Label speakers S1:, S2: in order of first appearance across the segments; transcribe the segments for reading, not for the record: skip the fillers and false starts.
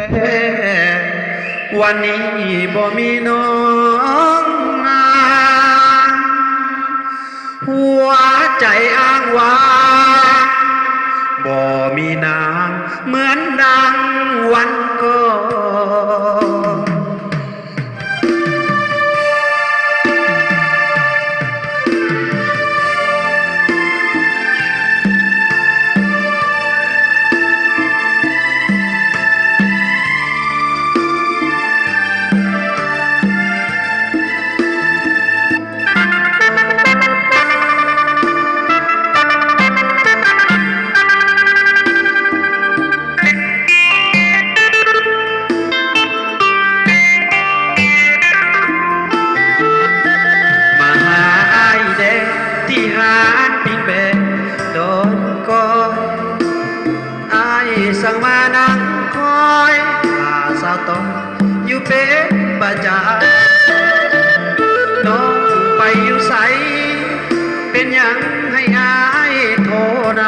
S1: วันนี้บ่มีน้องมาหัวใจอ้างว้างบ่มีนางเหมือนดังวันก่อนสั่งมานั่งคอยหาสาวตองอยู่เป็นประจำน้องไปอยู่ใสเป็นอย่างให้อายโทรน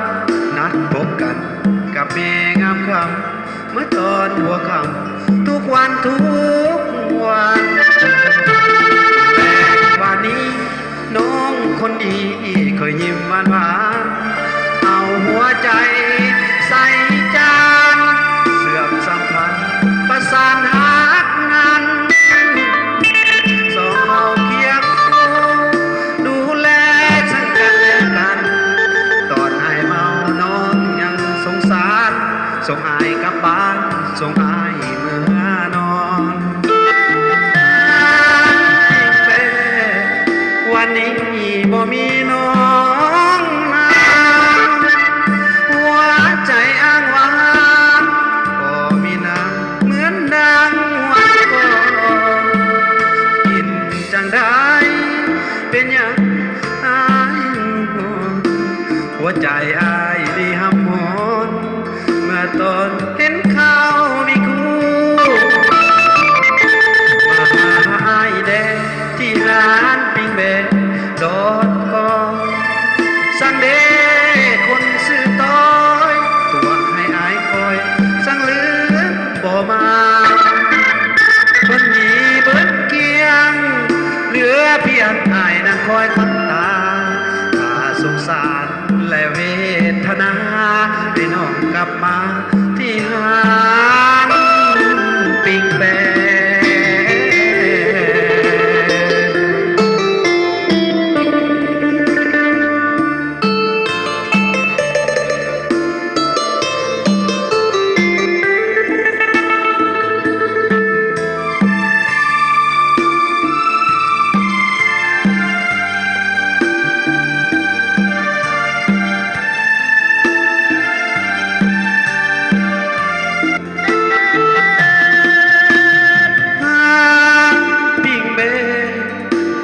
S1: ำนัดพบกันกับแม่งามคำเมื่อตอนหัวค่ำทุกวันแต่วันนี้น้องคนดีเคยยิ้มหวานเอาหัวใจใส่จานเสื่อมสัมพันธ์ประสานหักนั้นสองเราเคียงคู่ดูแลซึ่งกันและกันตอนอายเมาน้องยังสงสารส่งอายกลับบ้านส่งอายเมื่อนอนวันนี้บ่มีน้องเป็นอย่างอายหัวใจอายได้หำหอนเมื่อตอนเห็นเขามีคู่มาหาอายแดงที่ร้านปิ้งเบะดอดกอสั่งเด้คนซื้อต้อยตัวให้อายคอยสั่งเหลือบ่มาคนนี้เบิดเกียงเหลือเพียงอายนั่งคอยพันตาสงสารและเวทนาให้น้องกลับมาที่หานปิ้งแบ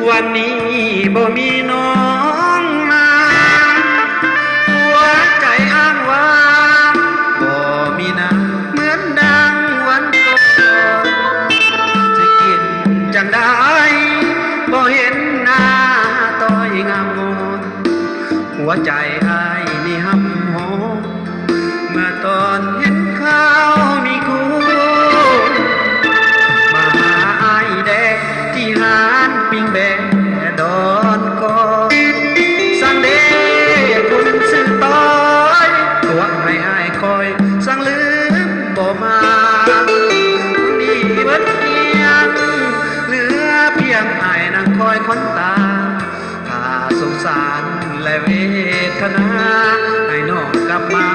S1: วันนี้บ่มีน้องมาหัวใจอ้างว้างบ่มีนางเหมือนดังวันก่อนจะกินจังได้บ่เห็นหน้าต้อยงามงอนหัวใจอ้ายนี่หำหอมเมื่อตอนเห็นเขามีคู่มาหาอ้ายแดงที่ร้านปิ้งแบงดอนกอสั่งเด้คุณซื้อต้อยตัวให้อายคอยสั่งลืมบ่มาดีเบิดเพียงเหลือเพียงอายนั่งคอยควันตาถ้าสงสารและเวทนาให้น้องกลับมา